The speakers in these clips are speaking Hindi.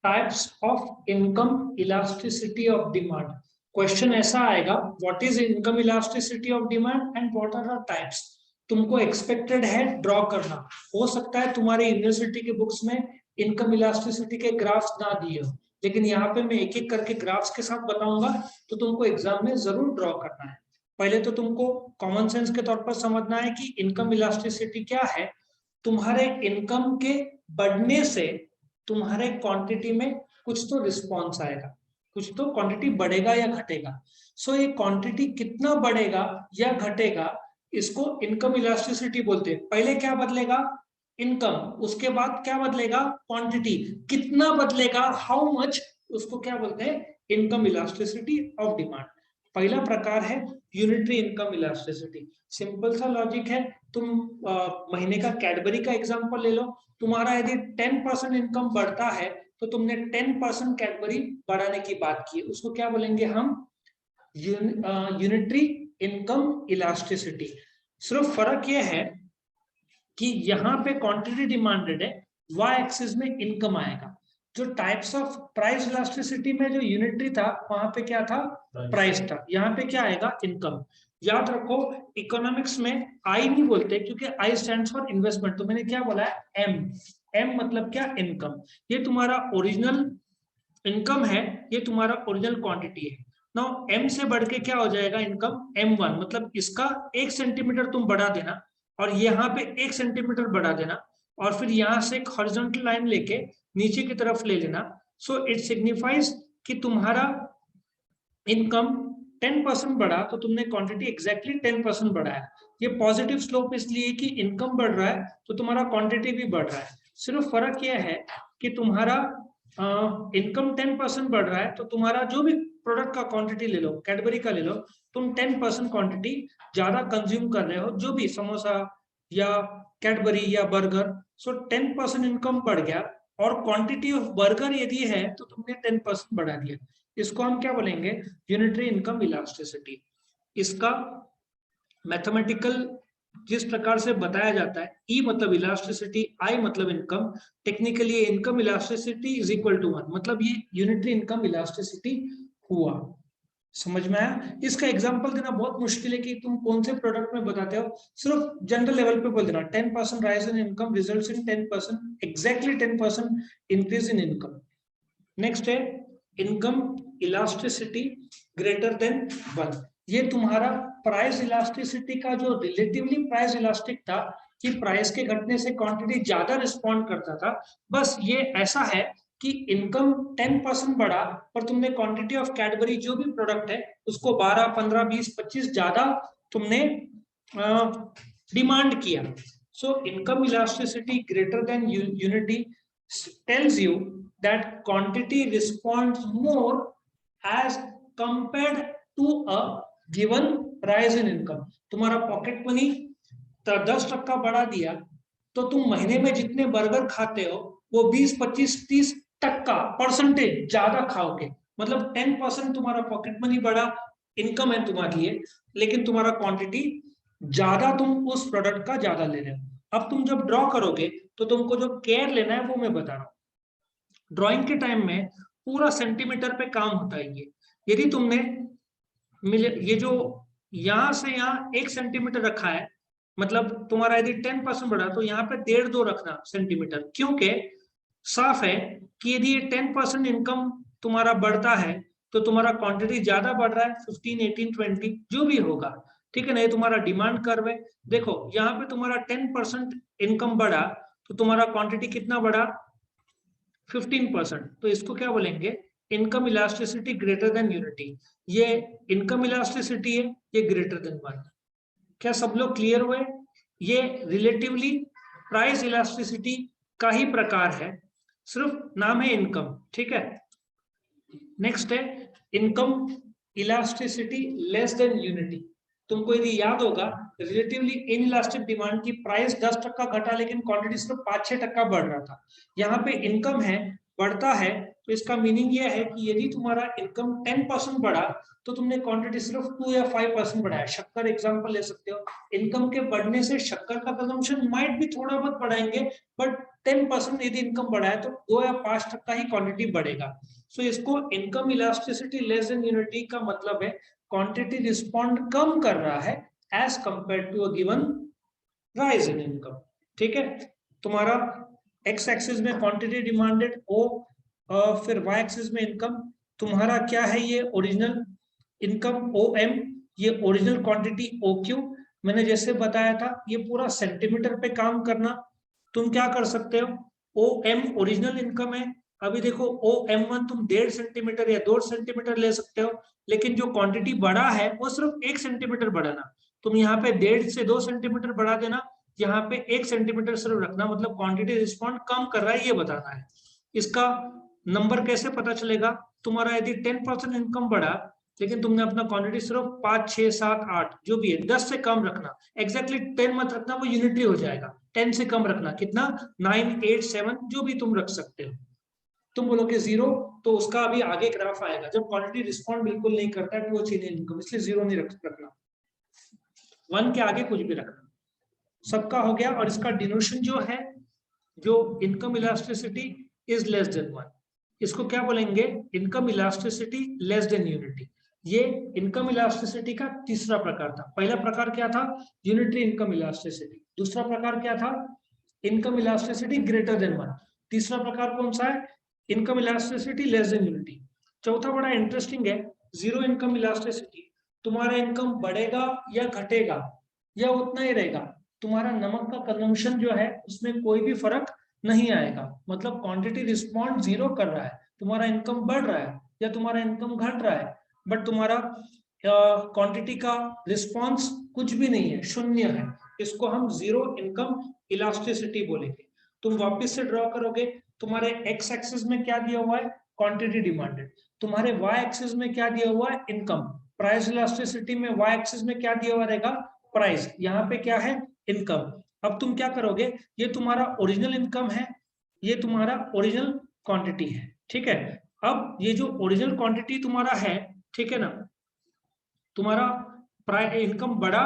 Types of income elasticity of demand. Question ऐसा आएगा, what is income elasticity of demand and what are the types. तुमको एक्सपेक्टेड है ड्रॉ करना। हो सकता है तुम्हारे यूनिवर्सिटी के बुक्स में इनकम इलास्टिसिटी के ग्राफ्स ना दिए हो, लेकिन यहाँ पे मैं एक एक करके ग्राफ्स के साथ बताऊंगा, तो तुमको एग्जाम में जरूर ड्रॉ करना है। पहले तो तुमको कॉमन सेंस के तौर पर समझना है कि इनकम इलास्टिसिटी क्या है। तुम्हारे इनकम के बढ़ने से तुम्हारे क्वांटिटी में कुछ तो रिस्पॉन्स आएगा, कुछ तो क्वांटिटी बढ़ेगा या घटेगा। सो ये क्वांटिटी कितना बढ़ेगा या घटेगा, इसको इनकम इलास्टिसिटी बोलते हैं। पहले क्या बदलेगा? इनकम। उसके बाद क्या बदलेगा? क्वांटिटी। कितना बदलेगा? हाउ मच, उसको क्या बोलते हैं? Income elasticity of demand. पहला प्रकार है यूनिटरी इनकम इलास्टिसिटी। सिंपल सा लॉजिक है। तुम महीने का कैडबरी का एग्जांपल ले लो। तुम्हारा यदि 10% इनकम बढ़ता है तो तुमने 10% कैडबरी बढ़ाने की बात की, उसको क्या बोलेंगे हम? Unitary income elasticity. सिर्फ फर्क यह है कि यहाँ पे क्वांटिटी डिमांडेड है, वाई एक्सिस में इनकम आएगा। जो टाइप्स ऑफ प्राइस इलास्टिसिटी में जो यूनिटरी था, वहां पे क्या था? प्राइस था। यहाँ पे क्या आएगा? इनकम। याद रखो, इकोनॉमिक्स में आई नहीं बोलते, क्योंकि आई स्टैंड्स फॉर इन्वेस्टमेंट। तो मैंने क्या बोला है? एम। एम मतलब क्या? इनकम। ये तुम्हारा ओरिजिनल इनकम है, ये तुम्हारा ओरिजिनल क्वांटिटी है। नाउ एम से बढ़ के क्या हो जाएगा? इनकम M1, मतलब इसका 1 सेंटीमीटर तुम बढ़ा देना और यहाँ पे 1 सेंटीमीटर बढ़ा देना, और फिर यहाँ से एक हॉरिजॉन्टल लाइन लेके नीचे की तरफ ले लेना। सो इट सिग्निफाइज कि तुम्हारा इनकम 10% बढ़ा तो तुमने क्वांटिटी एग्जैक्टली 10% बढ़ाया। ये पॉजिटिव स्लोप इसलिए कि इनकम बढ़ रहा है तो तुम्हारा क्वांटिटी भी बढ़ रहा है। सिर्फ फर्क यह है कि तुम्हारा इनकम 10% बढ़ रहा है तो तुम्हारा जो भी प्रोडक्ट का क्वांटिटी ले लो, कैडबरी का ले लो, तुम 10% क्वांटिटी ज्यादा कंज्यूम कर रहे हो, जो भी समोसा या कैडबरी या बर्गर। सो 10% इनकम बढ़ गया, और क्वांटिटी ऑफ बर्गर यदि है तो तुमने 10% बढ़ा दिया। इसको हम क्या बोलेंगे? Unitary income elasticity. इसका मैथमेटिकल जिस प्रकार से बताया जाता है, ई मतलब इलास्टिसिटी, आई मतलब income, technically income elasticity is equal to 1, मतलब ये यूनिटरी इनकम इलास्टिसिटी हुआ। समझ में आया? इसका एग्जांपल देना बहुत मुश्किल है कि तुम कौन से प्रोडक्ट में बताते हो। सिर्फ जनरल लेवल पे बोल देना 10% rise in income results in 10%, exactly 10% increase in income. Next है इनकम इलास्टिसिटी ग्रेटर देन 1। ये तुम्हारा प्राइस इलास्टिसिटी का जो रिलेटिवली प्राइस इलास्टिक था, कि प्राइस के घटने से क्वांटिटी ज्यादा रिस्पॉन्ड करता था, बस ये ऐसा है कि इनकम 10% बढ़ा पर तुमने क्वांटिटी ऑफ कैडबरी जो भी प्रोडक्ट है उसको 12, 15, 20, 25 ज्यादा तुमने डिमांड किया। So income elasticity greater than unity tells you that quantity responds more as compared to a given rise in income। तुम्हारा पॉकेट मनी 10% बढ़ा दिया तो तुम महीने में जितने बर्गर खाते हो वो 20, 25, 30% परसेंटेज ज्यादा खाओगे। मतलब 10% तुम्हारा पॉकेट मनी बढ़ा, इनकम है तुम्हारे लिए, लेकिन तुम्हारा क्वांटिटी ज्यादा, तुम उस प्रोडक्ट का ज्यादा ले रहे हो। अब तुम जब ड्रॉ करोगे तो तुमको जो केयर लेना है वो मैं बता रहा हूँ। ड्राइंग के टाइम में पूरा सेंटीमीटर पे काम होता है। ये यदि तुमने ये जो यहां से यहाँ 1 सेंटीमीटर रखा है, मतलब तुम्हारा यदि 10% बढ़ा तो यहाँ पे 1.5-2 रखना सेंटीमीटर, क्योंकि साफ है कि यदि ये 10% इनकम तुम्हारा बढ़ता है तो तुम्हारा क्वांटिटी ज्यादा बढ़ रहा है, 15, 18, 20 जो भी होगा, ठीक है ना? ये तुम्हारा डिमांड कर्व है। देखो यहाँ पे तुम्हारा 10% इनकम बढ़ा तो तुम्हारा क्वांटिटी कितना बढ़ा? 15%। तो इसको क्या बोलेंगे? Income elasticity greater than unity. ये इनकम इलास्टिसिटी है, ये ग्रेटर देन 1। क्या सब लोग क्लियर हुए? ये रिलेटिवली प्राइस इलास्टिसिटी का ही प्रकार है, सिर्फ नाम है इनकम, ठीक है? नेक्स्ट है income elasticity less than unity. तुमको यदि याद होगा, रिलेटिवली इनइलास्टिक डिमांड की प्राइस 10% घटा लेकिन क्वांटिटी सिर्फ 5-6% बढ़ रहा था। यहाँ पे इनकम है, बढ़ता है, तो इसका मीनिंग ये है कि यदि तुम्हारा इनकम 10% बढ़ा तो तुमने क्वांटिटी सिर्फ 2 या 5% बढ़ाया। शक्कर एग्जांपल ले सकते हो। इनकम के बढ़ने से शक्कर का कंजम्पशन माइट भी थोड़ा बहुत बढ़ाएंगे, बट 10% यदि इनकम बढ़ा है तो 2 या 5 टका ही क्वांटिटी बढ़ेगा। सो इसको income elasticity less than unity का मतलब है क्वांटिटी रिस्पॉन्ड कम कर रहा है as compare to a given rise in income. ठीक है, तुम्हारा एक्स एक्सिस में क्वांटिटी डिमांडेड ओ, फिर वाई एक्सिस में इनकम, तुम्हारा क्या है ये ओरिजिनल इनकम ओ एम, ये ओरिजिनल क्वांटिटी ओ क्यू। मैंने जैसे बताया था ये पूरा सेंटीमीटर पे काम करना। तुम क्या कर सकते हो, ओ एम ओरिजिनल इनकम है, अभी देखो ओ एम वन तुम 1.5 सेंटीमीटर या 2 सेंटीमीटर ले सकते हो, लेकिन जो क्वांटिटी बड़ा है वो सिर्फ 1 सेंटीमीटर बढ़ाना। तुम यहाँ पे 1.5 से 2 सेंटीमीटर बढ़ा देना, यहाँ पे 1 सेंटीमीटर सिर्फ रखना, मतलब क्वांटिटी रिस्पॉन्ड कम कर रहा है ये बताना है। इसका नंबर कैसे पता चलेगा, तुम्हारा यदि 10% इनकम बढ़ा लेकिन तुमने अपना क्वांटिटी सिर्फ 5, 6, 7, 8 जो भी है 10 से कम रखना, एग्जैक्टली 10 मत रखना, वो यूनिटरी हो जाएगा। 10 से कम रखना, कितना 9, 8, 7 जो भी तुम रख सकते हो। तुम बोलोगे 0 तो उसका अभी आगे ग्राफ आएगा, जब क्वांटिटी रिस्पॉन्ड बिल्कुल नहीं करता है तो वो चीनी इनकम, इसलिए 0 नहीं रखना, 1 के आगे कुछ भी रखना। सबका हो गया। और इसका डिनोशन जो है, जो income elasticity is less than 1, इसको क्या बोलेंगे, income elasticity less than unity. ये इनकम इलास्टिसिटी का तीसरा प्रकार था। पहला प्रकार क्या था, यूनिटरी इनकम इलास्टिसिटी। दूसरा प्रकार क्या था, इनकम इलास्टिसिटी ग्रेटर देन 1। तीसरा प्रकार कौन सा है, income elasticity less than unity. चौथा बड़ा इंटरेस्टिंग है, जीरो इनकम इलास्टिसिटी। तुम्हारा इनकम बढ़ेगा या घटेगा या उतना ही रहेगा, तुम्हारा नमक का कंजम्पशन जो है उसमें कोई भी फर्क नहीं आएगा, मतलब क्वांटिटी रिस्पॉन्ड 0 कर रहा है, तुम्हारा इनकम बढ़ रहा है या तुम्हारा इनकम घट रहा है, बट तुम्हारा क्वांटिटी का रिस्पॉन्स कुछ भी नहीं है, शून्य है। इसको हम जीरो इनकम इलास्टिसिटी बोलेंगे। तुम वापस से ड्रॉ करोगे, तुम्हारे एक्स एक्सिस में क्या दिया हुआ है, क्वांटिटी डिमांडेड, तुम्हारे वाई एक्सिस में क्या दिया हुआ है, इनकम। प्राइस इलास्टिसिटी में वाई एक्सिस में क्या दिया हुआ रहेगा, प्राइस, यहाँ पे क्या है, इनकम। अब तुम क्या करोगे, ये तुम्हारा ओरिजिनल इनकम है, ये तुम्हारा ओरिजिनल क्वांटिटी है, ठीक है। अब ये जो ओरिजिनल क्वांटिटी तुम्हारा है, ठीक है ना, तुम्हारा इनकम बढ़ा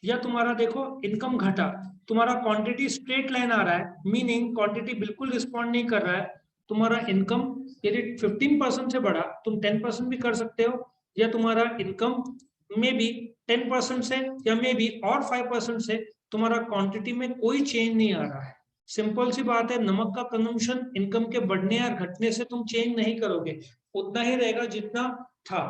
या तुम्हारा देखो इनकम घटा, तुम्हारा क्वांटिटी स्ट्रेट लाइन आ रहा है, मीनिंग क्वांटिटी बिल्कुल रिस्पॉन्ड नहीं कर रहा है। तुम्हारा इनकम यदि 15% से बढ़ा, तुम 10% भी कर सकते हो, या तुम्हारा इनकम में भी 10% से या मे बी और 5% से, तुम्हारा क्वांटिटी में कोई चेंज नहीं आ रहा है। सिंपल सी बात है, नमक का कंजम्पशन इनकम के बढ़ने या घटने से तुम चेंज नहीं करोगे, उतना ही रहेगा जितना था।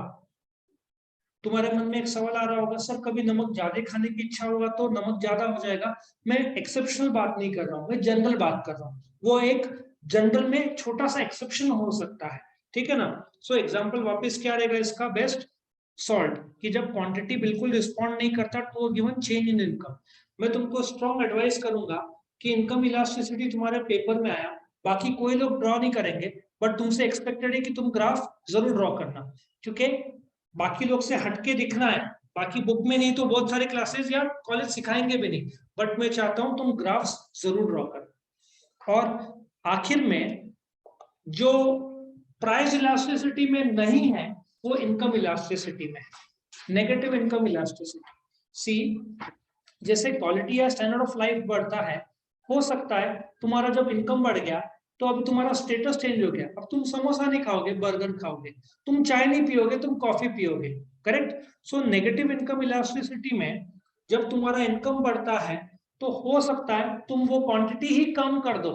तुम्हारे मन में एक सवाल आ रहा होगा, सर कभी नमक ज्यादा खाने की इच्छा होगा तो नमक ज्यादा हो जाएगा। मैं एक्सेप्शनल बात नहीं कर रहा हूँ, मैं जनरल बात कर रहा हूँ। वो एक जनरल में छोटा सा एक्सेप्शन हो सकता है, ठीक है ना। सो एग्जांपल वापस क्या रहेगा इसका, बेस्ट सॉल्ट, कि जब क्वांटिटी बिल्कुल रिस्पॉन्ड नहीं करता तो गिवन चेंज इन इनकम। मैं तुमको स्ट्रॉन्ग एडवाइस करूंगा कि इनकम इलास्टिसिटी तुम्हारे पेपर में आया, बाकी कोई लोग ड्रॉ नहीं करेंगे, बट तुमसे एक्सपेक्टेड है कि तुम ग्राफ जरूर ड्रॉ करना, क्योंकि बाकी लोग से हटके दिखना है। बाकी बुक में नहीं तो बहुत सारे क्लासेस या कॉलेज सिखाएंगे भी नहीं, बट मैं चाहता हूं तुम ग्राफ्स जरूर ड्रॉ कर। और आखिर में जो प्राइस इलास्टिसिटी में नहीं है वो इनकम इलास्टिसिटी में है, नेगेटिव इनकम इलास्टिसिटी। सी, जैसे क्वालिटी या स्टैंडर्ड ऑफ लाइफ बढ़ता है, हो सकता है तुम्हारा जब इनकम बढ़ गया तो अब तुम्हारा स्टेटस चेंज हो गया, अब तुम समोसा नहीं खाओगे, बर्गर खाओगे, तुम चाय नहीं पियोगे, तुम कॉफी पियोगे, correct. So negative income elasticity में जब तुम्हारा इनकम बढ़ता है तो हो सकता है तुम वो क्वांटिटी ही कम कर दो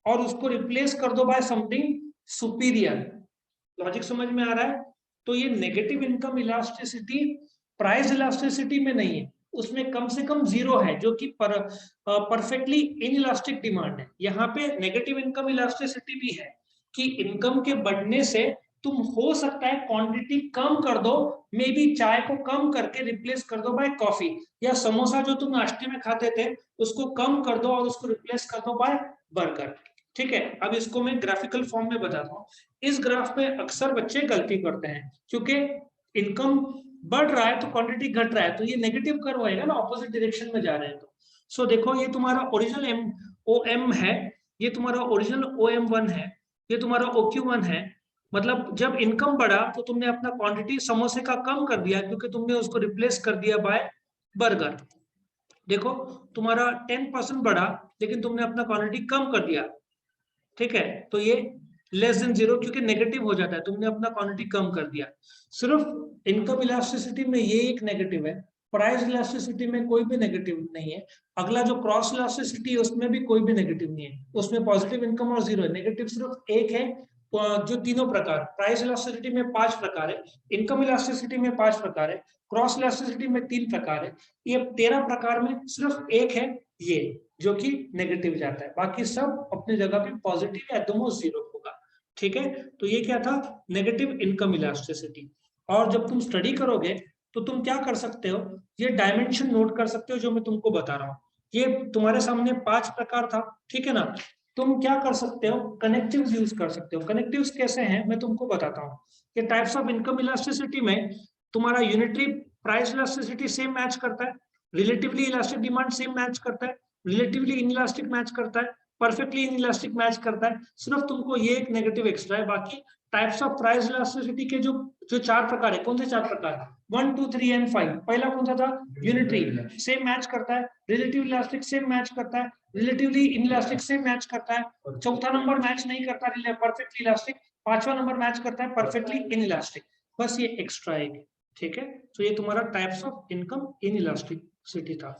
और उसको रिप्लेस कर दो बाय समथिंग सुपीरियर। लॉजिक समझ में आ रहा है। तो ये negative income elasticity price elasticity में नहीं है, उसमें कम से कम 0 है, जो कि परफेक्टली इनइलास्टिक डिमांड है। यहाँ पे नेगेटिव इनकम इलास्टिसिटी भी है कि इनकम के बढ़ने से तुम हो सकता है क्वांटिटी कम कर दो, मे बी चाय को कम करके रिप्लेस कर दो बाय कॉफी, या समोसा जो तुम नाश्ते में खाते थे उसको कम कर दो और उसको रिप्लेस कर दो बाय बर्गर, ठीक है। अब इसको मैं ग्राफिकल फॉर्म में बताता हूँ। इस ग्राफ में अक्सर बच्चे गलती करते हैं, क्योंकि इनकम बढ़ रहा है तो क्वांटिटी घट रहा है, तो ये नेगेटिव कर्व आएगा ना, ऑपोजिट डायरेक्शन में जा रहे हैं तो। सो देखो ये तुम्हारा ओरिजिनल एम ओ एम है, ये तुम्हारा ओरिजिनल ओ एम वन है, ये तुम्हारा ओ क्यू वन है। मतलब जब इनकम बढ़ा तो तुमने अपना क्वांटिटी समोसे का कम कर दिया, क्योंकि तुमने उसको रिप्लेस कर दिया बाय बर्गर। देखो तुम्हारा 10% बढ़ा लेकिन तुमने अपना क्वांटिटी कम कर दिया, ठीक है, तो ये लेस देन 0 क्योंकि नेगेटिव हो जाता है, तुमने अपना क्वांटिटी कम कर दिया। सिर्फ इनकम इलास्टिसिटी में ये एक नेगेटिव है, प्राइस इलास्टिसिटी में कोई भी नेगेटिव नहीं है। अगला जो क्रॉस इलास्टिसिटी है उसमें भी कोई भी नेगेटिव नहीं है, उसमें पॉजिटिव इनकम और 0 है, नेगेटिव सिर्फ एक है। जो तीनों प्रकार, प्राइस इलास्टिसिटी में 5 प्रकार है, इनकम इलास्टिसिटी में 5 प्रकार है, क्रॉस इलास्टिसिटी में 3 प्रकार है, ये 13 प्रकार में सिर्फ एक है ये जो कि नेगेटिव जाता है, बाकी सब अपनी जगह पे पॉजिटिव या दोनों 0 होगा। ठीक है, तो ये क्या था, नेगेटिव इनकम इलास्टिसिटी। और जब तुम स्टडी करोगे तो तुम क्या कर सकते हो, ये डायमेंशन नोट कर सकते हो जो मैं तुमको बता रहा हूँ। ये तुम्हारे सामने 5 प्रकार था, ठीक है ना। तुम क्या कर सकते हो, कनेक्टिव्स यूज कर सकते हो। कनेक्टिव्स कैसे हैं मैं तुमको बताता हूँ। कि टाइप्स ऑफ इनकम इलास्टिसिटी में तुम्हारा unitary price elasticity same match करता है, relatively elastic demand same match करता है, रिलेटिवली इनइलास्टिक मैच करता है, परफेक्टली इनइलास्टिक मैच करता है। सिर्फ तुमको ये एक नेगेटिव एक्स्ट्रा है, बाकी टाइप्स ऑफ प्राइस इलास्टिसिटी के जो जो 4 प्रकार है, कौन से 4 प्रकार, 1 2 3 एंड 5। पहला कौन सा था, यूनिटरी सेम मैच करता है, रिलेटिव इलास्टिक सेम मैच करता है, रिलेटिवली इनइलास्टिक सेम मैच करता है, चौथा नंबर मैच नहीं करता परफेक्टली इलास्टिक, पांचवा नंबर मैच करता है परफेक्टली इनइलास्टिक। बस ये एक्स्ट्रा एक है, ठीक है। तो ये तुम्हारा types of income in elasticity था।